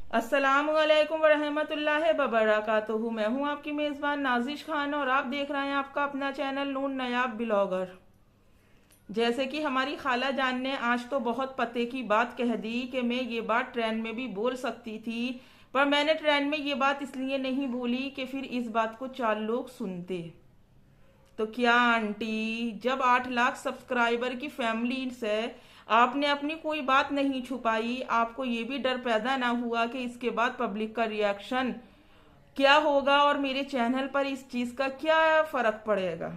अस्सलामुअलैकुम वरहमतुल्लाहि वबरकातुहू। मैं हूं आपकी मेज़बान नाजिश खान और आप देख रहे हैं आपका अपना चैनल नून नयाब ब्लॉगर। जैसे कि हमारी खाला जान ने आज तो बहुत पते की बात कह दी कि मैं ये बात ट्रेन में भी बोल सकती थी, पर मैंने ट्रेन में ये बात इसलिए नहीं बोली कि फिर इस बात को 4 लोग सुनते। तो क्या आंटी, जब 8 लाख सब्सक्राइबर की फैमिली से आपने अपनी कोई बात नहीं छुपाई, आपको ये भी डर पैदा ना हुआ कि इसके बाद पब्लिक का रिएक्शन क्या होगा और मेरे चैनल पर इस चीज का क्या फर्क पड़ेगा?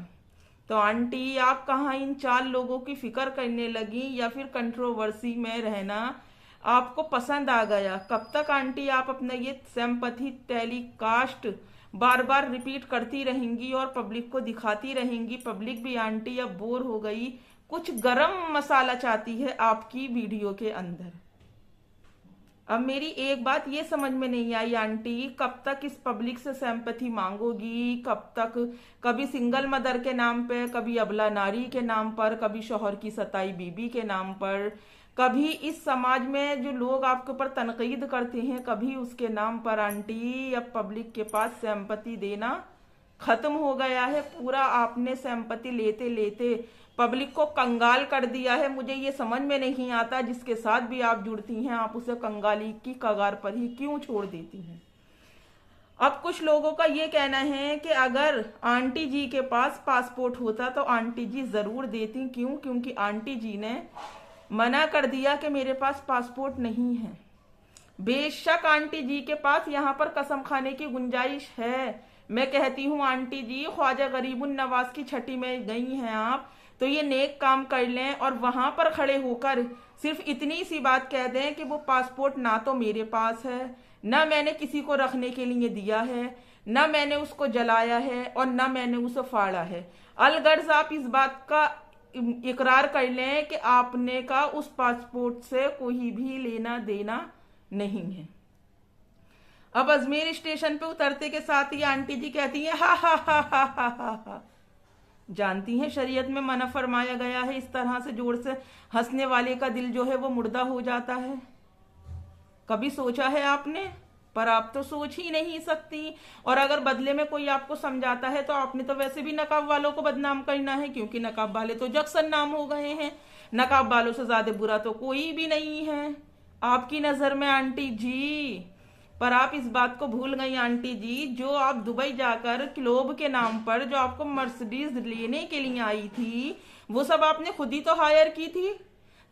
तो आंटी, आप कहाँ इन 4 लोगों की फिक्र करने लगी या फिर कंट्रोवर्सी में रहना आपको पसंद आ गया? कब तक आंटी आप अपना ये सिंपैथी टेलीकास्ट बार बार रिपीट करती रहेंगी और पब्लिक को दिखाती रहेंगी? पब्लिक भी आंटी अब बोर हो गई, कुछ गरम मसाला चाहती है आपकी वीडियो के अंदर। अब मेरी एक बात ये समझ में नहीं आई आंटी, कब तक इस पब्लिक से सिंपैथी मांगोगी? कब तक? कभी सिंगल मदर के नाम पे, कभी अबला नारी के नाम पर, कभी शौहर की सताई बीबी के नाम पर, कभी इस समाज में जो लोग आपके ऊपर तनकीद करते हैं कभी उसके नाम पर। आंटी, अब पब्लिक के पास सिंपैथी देना खत्म हो गया है। पूरा आपने सिंपैथी लेते लेते पब्लिक को कंगाल कर दिया है। मुझे ये समझ में नहीं आता, जिसके साथ भी आप जुड़ती हैं आप उसे कंगाली की कगार पर ही क्यों छोड़ देती हैं? अब कुछ लोगों का ये कहना है कि अगर आंटी जी के पास पासपोर्ट होता तो आंटी जी जरूर देती। क्यों? क्योंकि आंटी जी ने मना कर दिया कि मेरे पास पासपोर्ट नहीं है। बेशक आंटी जी के पास यहाँ पर कसम खाने की गुंजाइश है। मैं कहती हूँ आंटी जी, ख्वाजा गरीबुन नवाज की छठी में गई हैं आप, तो ये नेक काम कर लें और वहां पर खड़े होकर सिर्फ इतनी सी बात कह दें कि वो पासपोर्ट ना तो मेरे पास है, ना मैंने किसी को रखने के लिए दिया है, ना मैंने उसको जलाया है और ना मैंने उसे फाड़ा है। अलगर्ज आप इस बात का इकरार कर लें कि आपने का उस पासपोर्ट से कोई भी लेना देना नहीं है। अब अजमेर स्टेशन पे उतरते के साथ ही आंटी जी कहती हैं हा हा हा हा हा हा हा। जानती हैं शरीयत में मना फरमाया गया है इस तरह से जोर से हंसने वाले का दिल जो है वो मुर्दा हो जाता है। कभी सोचा है आपने? पर आप तो सोच ही नहीं सकती। और अगर बदले में कोई आपको समझाता है तो आपने तो वैसे भी नकाब वालों को बदनाम करना है, क्योंकि नकाब वाले तो जक्सन नाम हो गए हैं। नकाब वालों से ज्यादा बुरा तो कोई भी नहीं है आपकी नजर में आंटी जी। पर आप इस बात को भूल गई आंटी जी, जो आप दुबई जाकर क्लोब के नाम पर जो आपको मर्सिडीज लेने के लिए आई थी वो सब आपने खुद ही तो हायर की थी।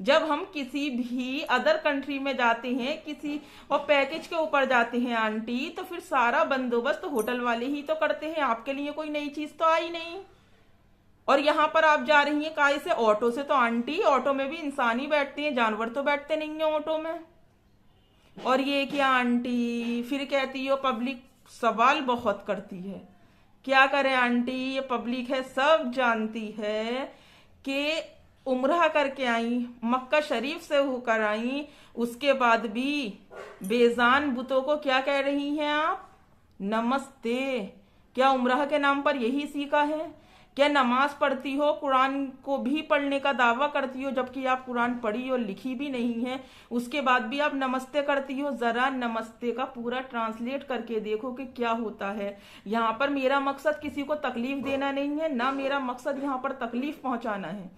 जब हम किसी भी अदर कंट्री में जाते हैं किसी और पैकेज के ऊपर जाते हैं आंटी, तो फिर सारा बंदोबस्त होटल वाले ही तो करते हैं, आपके लिए कोई नई चीज तो आई नहीं। और यहाँ पर आप जा रही हैं काय से? ऑटो से। तो आंटी, ऑटो में भी इंसान ही बैठते हैं, जानवर तो बैठते नहीं है ऑटो में। और ये क्या आंटी, फिर कहती हो पब्लिक सवाल बहुत करती है। क्या करे आंटी, ये पब्लिक है सब जानती है कि उम्रह करके आई, मक्का शरीफ से होकर आई, उसके बाद भी बेजान बुतों को क्या कह रही हैं आप? नमस्ते। क्या उम्रह के नाम पर यही सीखा है? क्या नमाज पढ़ती हो, कुरान को भी पढ़ने का दावा करती हो, जबकि आप कुरान पढ़ी और लिखी भी नहीं है, उसके बाद भी आप नमस्ते करती हो? जरा नमस्ते का पूरा ट्रांसलेट करके देखो कि क्या होता है। यहाँ पर मेरा मकसद किसी को तकलीफ देना नहीं है, ना मेरा मकसद यहाँ पर तकलीफ पहुंचाना है,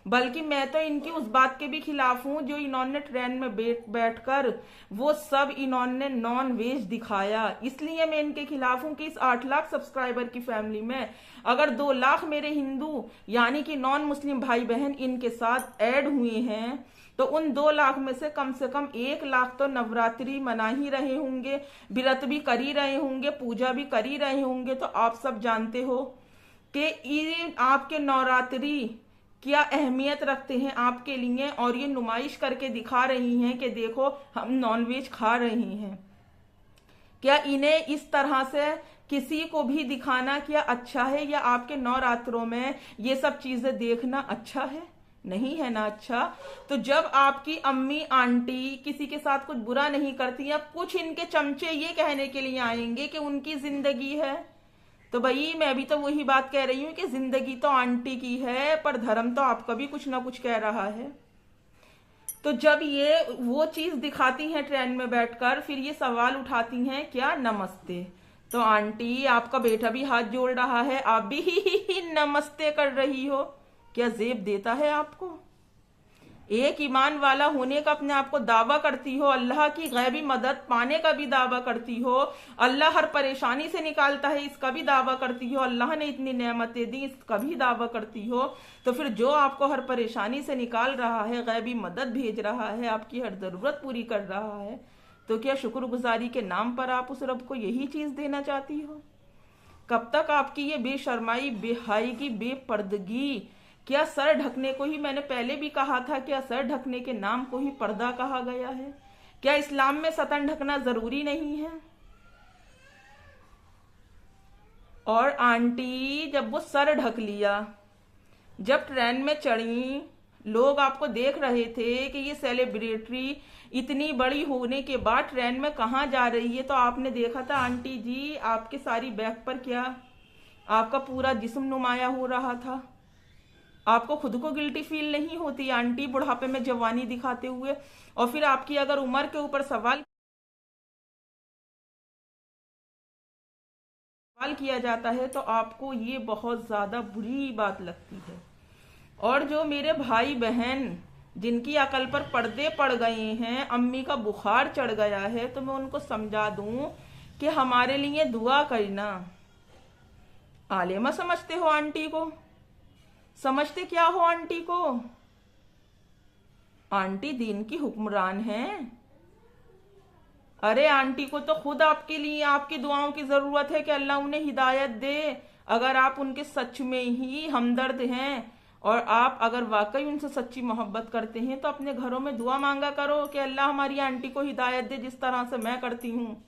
बल्कि मैं तो इनकी उस बात के भी खिलाफ हूं जो इन्होंने ट्रेन में बैठकर वो सब इन्होंने नॉन वेज दिखाया। इसलिए मैं इनके खिलाफ हूं कि इस 8 लाख सब्सक्राइबर की फैमिली में अगर 2 लाख मेरे हिंदू यानी कि नॉन मुस्लिम भाई बहन इनके साथ ऐड हुए हैं तो उन 2 लाख में से कम 1 लाख तो नवरात्रि मना ही रहे होंगे, व्रत भी कर ही रहे होंगे, पूजा भी कर ही रहे होंगे। तो आप सब जानते हो कि ये आपके नवरात्रि क्या अहमियत रखते हैं आपके लिए, और ये नुमाइश करके दिखा रही हैं कि देखो हम नॉनवेज खा रहे हैं। क्या इन्हें इस तरह से किसी को भी दिखाना क्या अच्छा है, या आपके नवरात्रों में ये सब चीजें देखना अच्छा है? नहीं है ना अच्छा। तो जब आपकी अम्मी आंटी किसी के साथ कुछ बुरा नहीं करती, अब कुछ इनके चमचे ये कहने के लिए आएंगे कि उनकी जिंदगी है, तो भाई मैं भी तो वही बात कह रही हूँ कि जिंदगी तो आंटी की है पर धर्म तो आपका भी कुछ ना कुछ कह रहा है। तो जब ये वो चीज दिखाती हैं ट्रेन में बैठकर, फिर ये सवाल उठाती हैं क्या, नमस्ते। तो आंटी आपका बेटा भी हाथ जोड़ रहा है, आप भी ही नमस्ते कर रही हो, क्या जेब देता है आपको? एक ईमान वाला होने का अपने आप को दावा करती हो, अल्लाह की गैबी मदद पाने का भी दावा करती हो, अल्लाह हर परेशानी से निकालता है इसका भी दावा करती हो, अल्लाह ने इतनी नेमतें दी इसका भी दावा करती हो, तो फिर जो आपको हर परेशानी से निकाल रहा है, गैबी मदद भेज रहा है, आपकी हर जरूरत पूरी कर रहा है, तो क्या शुक्रगुजारी के नाम पर आप उस रब को यही चीज देना चाहती हो? कब तक आपकी ये बेशर्माई, बेहायगी, बेपर्दगी, क्या सर ढकने को ही, मैंने पहले भी कहा था, क्या सर ढकने के नाम को ही पर्दा कहा गया है? क्या इस्लाम में सतन ढकना जरूरी नहीं है? और आंटी जब वो सर ढक लिया, जब ट्रेन में चढ़ी, लोग आपको देख रहे थे कि ये सेलिब्रिटी इतनी बड़ी होने के बाद ट्रेन में कहाँ जा रही है, तो आपने देखा था आंटी जी आपके सारी बैग पर क्या, आपका पूरा जिस्म नुमाया हो रहा था। आपको खुद को गिल्टी फील नहीं होती आंटी बुढ़ापे में जवानी दिखाते हुए? और फिर आपकी अगर उम्र के ऊपर सवाल किया जाता है तो आपको ये बहुत ज्यादा बुरी बात लगती है। और जो मेरे भाई बहन जिनकी अकल पर पर्दे पड़ गए हैं, अम्मी का बुखार चढ़ गया है, तो मैं उनको समझा दूं कि हमारे लिए दुआ करना। आलिमा समझते हो आंटी को? समझते क्या हो आंटी को? आंटी दीन की हुक्मरान हैं। अरे आंटी को तो खुद आपके लिए आपकी दुआओं की जरूरत है कि अल्लाह उन्हें हिदायत दे। अगर आप उनके सच में ही हमदर्द हैं और आप अगर वाकई उनसे सच्ची मोहब्बत करते हैं, तो अपने घरों में दुआ मांगा करो कि अल्लाह हमारी आंटी को हिदायत दे जिस तरह से मैं करती हूँ।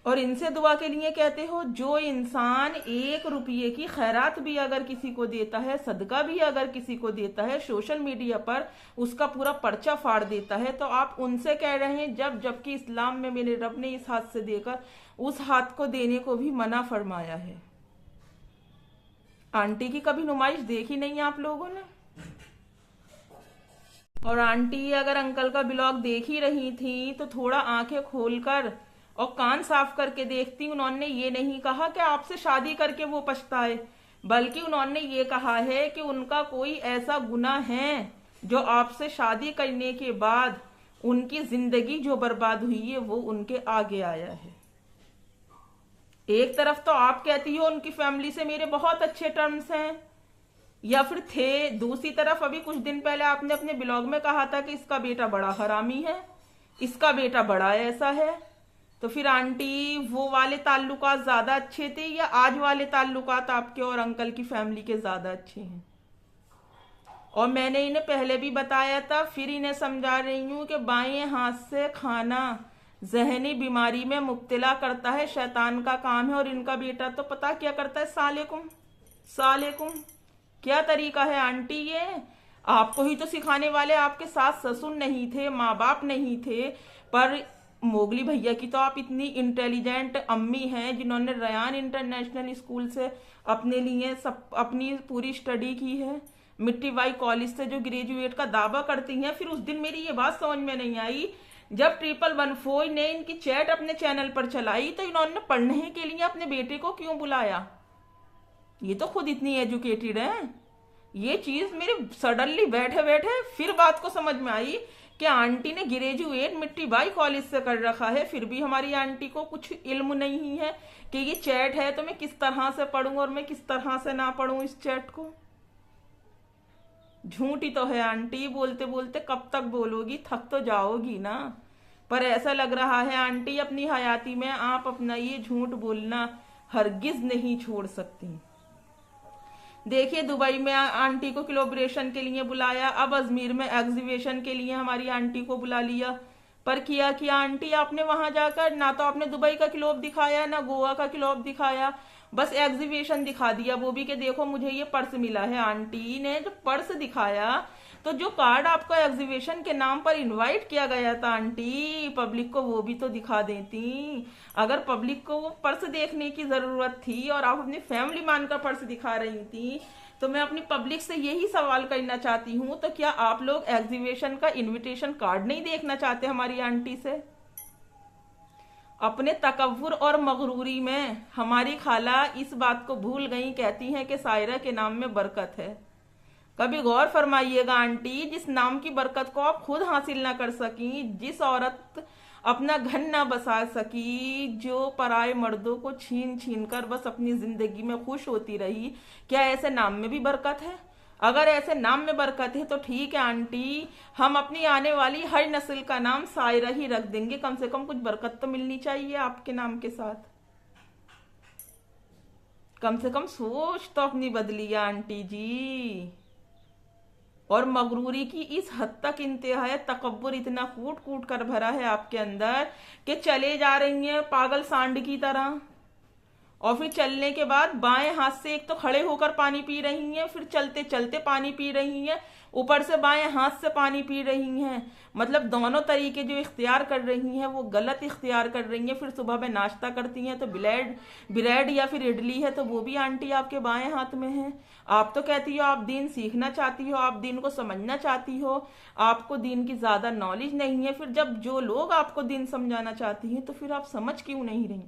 और इनसे दुआ के लिए कहते हो, जो इंसान 1 रुपये की खैरात भी अगर किसी को देता है, सदका भी अगर किसी को देता है, सोशल मीडिया पर उसका पूरा पर्चा फाड़ देता है, तो आप उनसे कह रहे हैं जबकि इस्लाम में मेरे रब ने इस हाथ से देकर उस हाथ को देने को भी मना फरमाया है। आंटी की कभी नुमाइश देखी नहीं आप लोगों ने? और आंटी अगर अंकल का ब्लॉग देख ही रही थी तो थोड़ा आंखें खोलकर और कान साफ करके देखती। उन्होंने ये नहीं कहा कि आपसे शादी करके वो पछताए, बल्कि उन्होंने ये कहा है कि उनका कोई ऐसा गुनाह है जो आपसे शादी करने के बाद उनकी जिंदगी जो बर्बाद हुई है वो उनके आगे आया है। एक तरफ तो आप कहती हो उनकी फैमिली से मेरे बहुत अच्छे टर्म्स हैं या फिर थे, दूसरी तरफ अभी कुछ दिन पहले आपने अपने ब्लॉग में कहा था कि इसका बेटा बड़ा हरामी है, इसका बेटा बड़ा ऐसा है। तो फिर आंटी वो वाले ताल्लुकात ज्यादा अच्छे थे या आज वाले ताल्लुकात आपके और अंकल की फैमिली के ज्यादा अच्छे हैं? और मैंने इन्हें पहले भी बताया था, फिर इन्हें समझा रही हूं कि बाएं हाथ से खाना जहनी बीमारी में मुब्तला करता है, शैतान का काम है। और इनका बेटा तो पता क्या करता है, सालेकुम सालेकुम। क्या तरीका है आंटी ये? आपको ही तो सिखाने वाले आपके सास ससुर नहीं थे, माँ बाप नहीं थे, पर मोगली भैया की तो आप इतनी इंटेलिजेंट अम्मी हैं जिन्होंने रयान इंटरनेशनल स्कूल से अपने लिए सब अपनी पूरी स्टडी की है, मिट्टी बाई कॉलेज से जो ग्रेजुएट का दावा करती हैं। फिर उस दिन मेरी ये बात समझ में नहीं आई, जब 1114 ने इनकी चैट अपने चैनल पर चलाई तो इन्होंने पढ़ने के लिए अपने बेटे को क्यों बुलाया? ये तो खुद इतनी एजुकेटेड है। ये चीज मेरे सडनली बैठे बैठे फिर बात को समझ में आई कि आंटी ने ग्रेजुएट मिट्टी बाई कॉलेज से कर रखा है, फिर भी हमारी आंटी को कुछ इल्म नहीं है कि ये चैट है तो मैं किस तरह से पढ़ूं और मैं किस तरह से ना पढ़ूं इस चैट को। झूठी तो है आंटी, बोलते बोलते कब तक बोलोगी, थक तो जाओगी ना। पर ऐसा लग रहा है आंटी अपनी हयाती में आप अपना ये झूठ बोलना हरगिज नहीं छोड़ सकती। देखिए दुबई में आंटी को कोलैबोरेशन के लिए बुलाया, अब अजमेर में एग्जीबिशन के लिए हमारी आंटी को बुला लिया। पर किया आंटी आपने वहां जाकर ना तो आपने दुबई का क्लोब दिखाया ना गोवा का क्लोब दिखाया, बस एग्जीबिशन दिखा दिया, वो भी कि देखो मुझे ये पर्स मिला है। आंटी ने जो पर्स दिखाया तो जो कार्ड आपको एग्जीबिशन के नाम पर इनवाइट किया गया था आंटी पब्लिक को, वो भी तो दिखा देती। अगर पब्लिक को वो पर्स देखने की जरूरत थी और आप अपनी फैमिली मानकर पर्स दिखा रही थी तो मैं अपनी पब्लिक से यही सवाल करना चाहती हूँ, तो क्या आप लोग एग्जीबिशन का इनविटेशन कार्ड नहीं देखना चाहते हमारी आंटी से? अपने तकव्वुर और मगरूरी में हमारी खाला इस बात को भूल गई, कहती हैं कि सायरा के नाम में बरकत है। कभी गौर फरमाइएगा आंटी, जिस नाम की बरकत को आप खुद हासिल ना कर सकी, जिस औरत अपना घर ना बसा सकी, जो पराए मर्दों को छीन छीन कर बस अपनी जिंदगी में खुश होती रही, क्या ऐसे नाम में भी बरकत है? अगर ऐसे नाम में बरकत है तो ठीक है आंटी, हम अपनी आने वाली हर नस्ल का नाम सायरा ही रख देंगे। कम से कम कुछ बरकत तो मिलनी चाहिए आपके नाम के साथ। कम से कम सोच तो अपनी बदलिए आंटी जी। और मगरूरी की इस हद तक इंतहा है, तकब्बुर इतना कूट कूट कर भरा है आपके अंदर कि चले जा रही हैं पागल सांड की तरह, और फिर चलने के बाद बाएं हाथ से एक तो खड़े होकर पानी पी रही हैं, फिर चलते चलते पानी पी रही हैं, ऊपर से बाएं हाथ से पानी पी रही हैं। मतलब दोनों तरीके जो इख्तियार कर रही हैं वो गलत इख्तियार कर रही हैं। फिर सुबह में नाश्ता करती हैं तो ब्रेड या फिर इडली है तो वो भी आंटी आपके बाएं हाथ में है। आप तो कहती हो आप दीन सीखना चाहती हो, आप दीन को समझना चाहती हो, आपको दीन की ज्यादा नॉलेज नहीं है। फिर जब जो लोग आपको दीन समझाना चाहती हैं तो फिर आप समझ क्यों नहीं रही?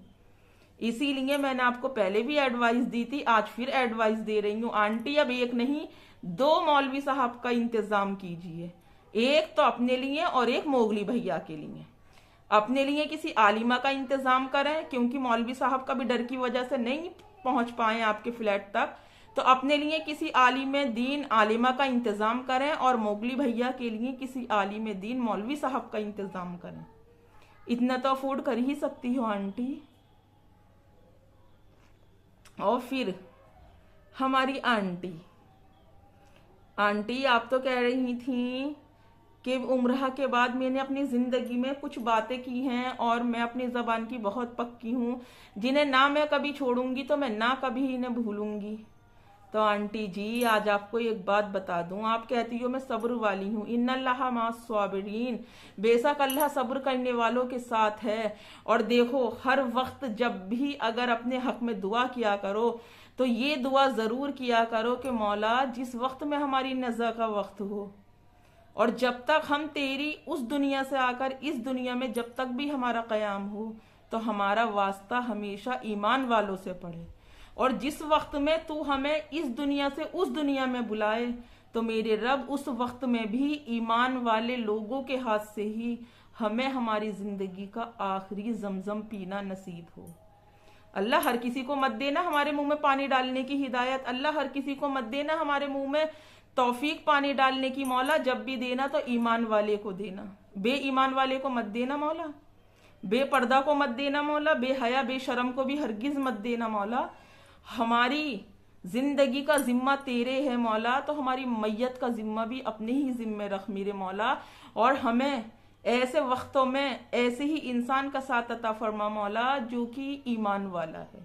इसीलिए मैंने आपको पहले भी एडवाइस दी थी, आज फिर एडवाइस दे रही हूँ आंटी। अब एक नहीं 2 मौलवी साहब का इंतजाम कीजिए, एक तो अपने लिए और एक मोगली भैया के लिए। अपने लिए किसी आलिमा का इंतजाम करें, क्योंकि मौलवी साहब का भी डर की वजह से नहीं पहुंच पाए आपके फ्लैट तक, तो अपने लिए किसी आलिम दीन आलिमा का इंतजाम करें, और मोगली भैया के लिए किसी आलिम दीन मौलवी साहब का इंतजाम करें। इतना तो अफोर्ड कर ही सकती हो आंटी। और फिर हमारी आंटी आप तो कह रही थी कि उम्रह के बाद मैंने अपनी जिंदगी में कुछ बातें की हैं और मैं अपनी जबान की बहुत पक्की हूँ, जिन्हें ना मैं कभी छोड़ूंगी तो मैं ना कभी इन्हें भूलूंगी। तो आंटी जी आज आपको एक बात बता दूं, आप कहती हो मैं सब्र वाली हूँ, इन्नल्लाह मास साबिरीन, बेशक अल्लाह सब्र करने वालों के साथ है। और देखो हर वक्त जब भी अगर अपने हक में दुआ किया करो तो ये दुआ जरूर किया करो कि मौला जिस वक्त में हमारी नज़ा का वक्त हो और जब तक हम तेरी उस दुनिया से आकर इस दुनिया में जब तक भी हमारा कयाम हो तो हमारा वास्ता हमेशा ईमान वालों से पड़े, और जिस वक्त में तू हमें इस दुनिया से उस दुनिया में बुलाए तो मेरे रब उस वक्त में भी ईमान वाले लोगों के हाथ से ही हमें हमारी जिंदगी का आखिरी जमजम पीना नसीब हो। अल्लाह हर किसी को मत देना हमारे मुंह में पानी डालने की हिदायत, अल्लाह हर किसी को मत देना हमारे मुंह में तौफीक पानी डालने की। मौला जब भी देना तो ईमान वाले को देना, बेईमान वाले को मत देना मौला, बेपर्दा को मत देना मौला, बेहया बेशरम को भी हरगिज मत देना मौला। हमारी जिंदगी का जिम्मा तेरे है मौला, तो हमारी मैयत का जिम्मा भी अपने ही जिम्मे रख मेरे मौला, और हमें ऐसे वक्तों में ऐसे ही इंसान का साथ अता फरमा मौला जो कि ईमान वाला है।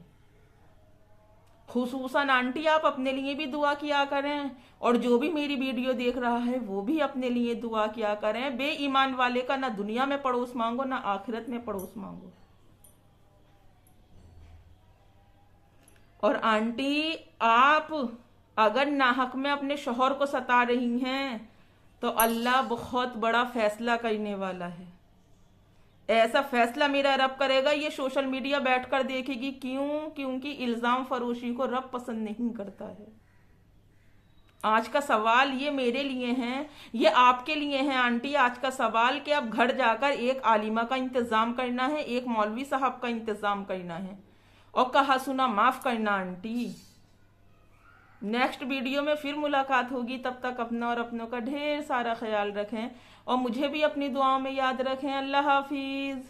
खुसूसन आंटी आप अपने लिए भी दुआ किया करें, और जो भी मेरी वीडियो देख रहा है वो भी अपने लिए दुआ किया करें। बेईमान वाले का ना दुनिया में पड़ोस मांगो ना आखिरत में पड़ोस मांगो। और आंटी आप अगर नाहक में अपने शौहर को सता रही हैं तो अल्लाह बहुत बड़ा फैसला करने वाला है। ऐसा फैसला मेरा रब करेगा ये सोशल मीडिया बैठकर देखेगी। क्यों? क्योंकि इल्जाम फरोशी को रब पसंद नहीं करता है। आज का सवाल ये मेरे लिए है, ये आपके लिए है आंटी। आज का सवाल कि अब घर जाकर एक आलिमा का इंतजाम करना है, एक मौलवी साहब का इंतजाम करना है, और कहा सुना माफ करना आंटी। नेक्स्ट वीडियो में फिर मुलाकात होगी, तब तक अपना और अपनों का ढेर सारा ख्याल रखें और मुझे भी अपनी दुआओं में याद रखें। अल्लाह हाफिज।